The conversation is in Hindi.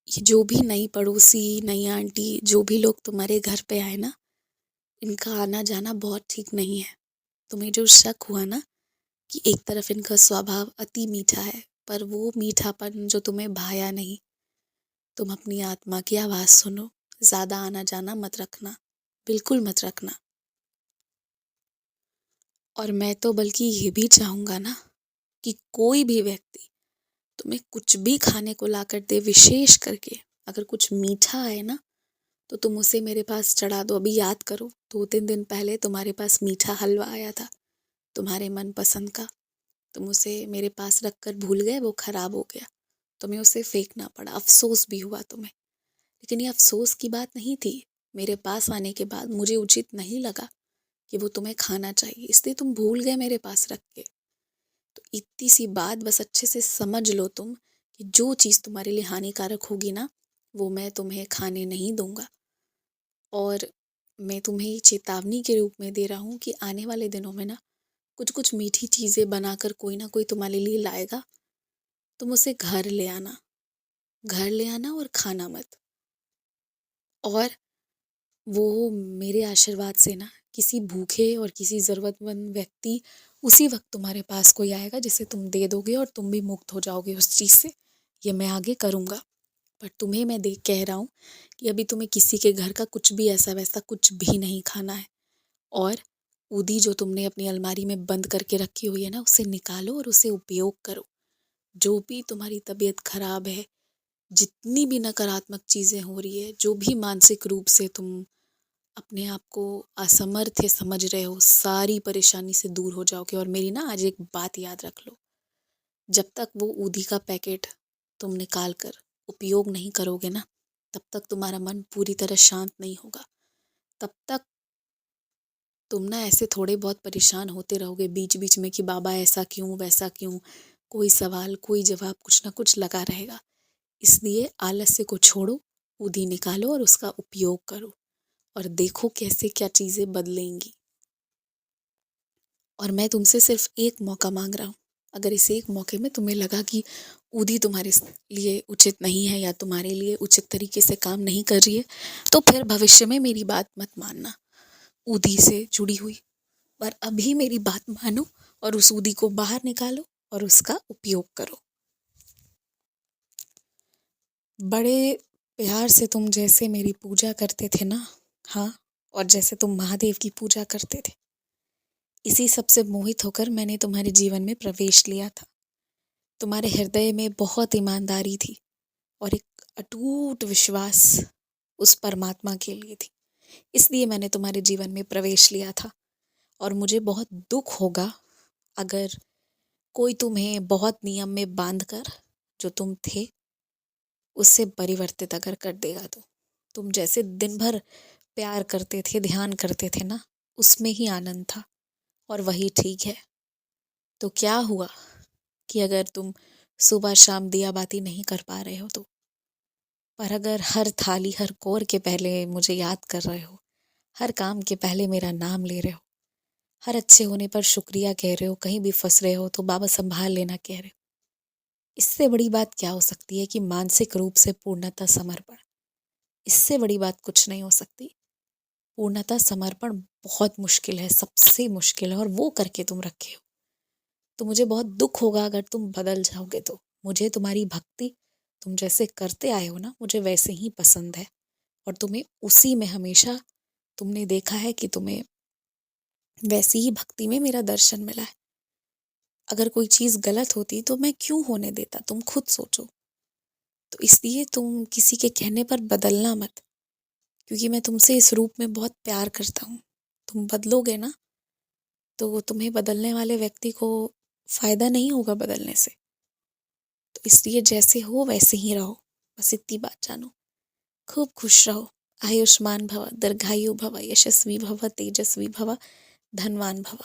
ये जो भी नई पड़ोसी, नई आंटी, जो भी लोग तुम्हारे घर पे आए ना, इनका आना जाना बहुत ठीक नहीं है। तुम्हें जो शक हुआ ना कि एक तरफ इनका स्वभाव अति मीठा है, पर वो मीठापन जो तुम्हें भाया नहीं। तुम अपनी आत्मा की आवाज़ सुनो, ज़्यादा आना जाना मत रखना, बिल्कुल मत रखना। और मैं तो बल्कि ये भी चाहूँगा ना कि कोई भी व्यक्ति तुम्हें कुछ भी खाने को ला कर दे, विशेष करके अगर कुछ मीठा है ना, तो तुम उसे मेरे पास चढ़ा दो। अभी याद करो, 2-3 दिन पहले तुम्हारे पास मीठा हलवा आया था, तुम्हारे मनपसंद का। तुम उसे मेरे पास रख कर भूल गए, वो खराब हो गया। तुम्हें उसे फेंकना पड़ा, अफ़सोस भी हुआ तुम्हें। लेकिन ये अफ़सोस की बात नहीं थी। मेरे पास आने के बाद मुझे उचित नहीं लगा कि वो तुम्हें खाना चाहिए, इसलिए तुम भूल गए मेरे पास रख के। तो इतनी सी बात बस अच्छे से समझ लो तुम कि जो चीज़ तुम्हारे लिए हानिकारक होगी ना, वो मैं तुम्हें खाने नहीं दूँगा। और मैं तुम्हें ये चेतावनी के रूप में दे रहा हूँ कि आने वाले दिनों में ना कुछ-कुछ मीठी चीज़ें बनाकर कोई ना कोई तुम्हारे लिए लाएगा, तुम उसे घर ले आना और खाना मत। और वो मेरे आशीर्वाद से ना किसी भूखे और किसी ज़रूरतमंद व्यक्ति उसी वक़्त तुम्हारे पास कोई आएगा जिसे तुम दे दोगे और तुम भी मुक्त हो जाओगे उस चीज़ से। ये मैं आगे करूँगा। पर तुम्हें मैं दे कह रहा हूँ कि अभी तुम्हें किसी के घर का कुछ भी ऐसा-वैसा कुछ भी नहीं खाना है। और ऊदी जो तुमने अपनी अलमारी में बंद करके रखी हुई है ना, उसे निकालो और उसे उपयोग करो। जो भी तुम्हारी तबीयत खराब है, जितनी भी नकारात्मक चीज़ें हो रही है, जो भी मानसिक रूप से तुम अपने आप को असमर्थ समझ रहे हो, सारी परेशानी से दूर हो जाओगे। और मेरी ना आज एक बात याद रख लो, जब तक वो ऊदी का पैकेट तुम निकाल कर उपयोग नहीं करोगे ना, तब तक तुम्हारा मन पूरी तरह शांत नहीं होगा। तब तक तुम ना ऐसे थोड़े बहुत परेशान होते रहोगे बीच बीच में कि बाबा ऐसा क्यों, वैसा क्यों, कोई सवाल कोई जवाब कुछ ना कुछ लगा रहेगा। इसलिए आलस्य को छोड़ो, ऊदी निकालो और उसका उपयोग करो, और देखो कैसे क्या चीज़ें बदलेंगी। और मैं तुमसे सिर्फ एक मौका मांग रहा हूँ। अगर इस एक मौके में तुम्हें लगा कि ऊदी तुम्हारे लिए उचित नहीं है या तुम्हारे लिए उचित तरीके से काम नहीं कर रही है, तो फिर भविष्य में मेरी बात मत मानना ऊदी से जुड़ी हुई। पर अभी मेरी बात मानो और उस ऊदी को बाहर निकालो और उसका उपयोग करो। बड़े प्यार से तुम जैसे मेरी पूजा करते थे ना, हाँ, और जैसे तुम महादेव की पूजा करते थे, इसी सब से मोहित होकर मैंने तुम्हारे जीवन में प्रवेश लिया था। तुम्हारे हृदय में बहुत ईमानदारी थी और एक अटूट विश्वास उस परमात्मा के लिए थी। इसलिए मैंने तुम्हारे जीवन में प्रवेश लिया था। और मुझे बहुत दुख होगा अगर कोई तुम्हें बहुत नियम में बांधकर जो तुम थे उससे परिवर्तित अगर कर देगा। तो तुम जैसे दिन भर प्यार करते थे, ध्यान करते थे ना, उसमें ही आनंद था और वही ठीक है। तो क्या हुआ कि अगर तुम सुबह शाम दिया बाती नहीं कर पा रहे हो तो, पर अगर हर थाली हर कौर के पहले मुझे याद कर रहे हो, हर काम के पहले मेरा नाम ले रहे हो, हर अच्छे होने पर शुक्रिया कह रहे हो, कहीं भी फंस रहे हो तो बाबा संभाल लेना कह रहे हो, इससे बड़ी बात क्या हो सकती है कि मानसिक रूप से पूर्णतः समर्पण। इससे बड़ी बात कुछ नहीं हो सकती। पूर्णतः समर्पण बहुत मुश्किल है, सबसे मुश्किल है, और वो करके तुम रखे हो। तो मुझे बहुत दुख होगा अगर तुम बदल जाओगे। तो मुझे तुम्हारी भक्ति तुम जैसे करते आए हो ना, मुझे वैसे ही पसंद है। और तुम्हें उसी में हमेशा तुमने देखा है कि तुम्हें वैसी ही भक्ति में मेरा दर्शन मिला है। अगर कोई चीज़ गलत होती तो मैं क्यों होने देता, तुम खुद सोचो। तो इसलिए तुम किसी के कहने पर बदलना मत, क्योंकि मैं तुमसे इस रूप में बहुत प्यार करता हूँ। तुम बदलोगे ना तो तुम्हें बदलने वाले व्यक्ति को फ़ायदा नहीं होगा बदलने से। तो इसलिए जैसे हो वैसे ही रहो, बस इतनी बात जानो। खूब खुश रहो, आयुष्मान भव, दीर्घायु भव, यशस्वी भव, तेजस्वी भव, धनवान भव।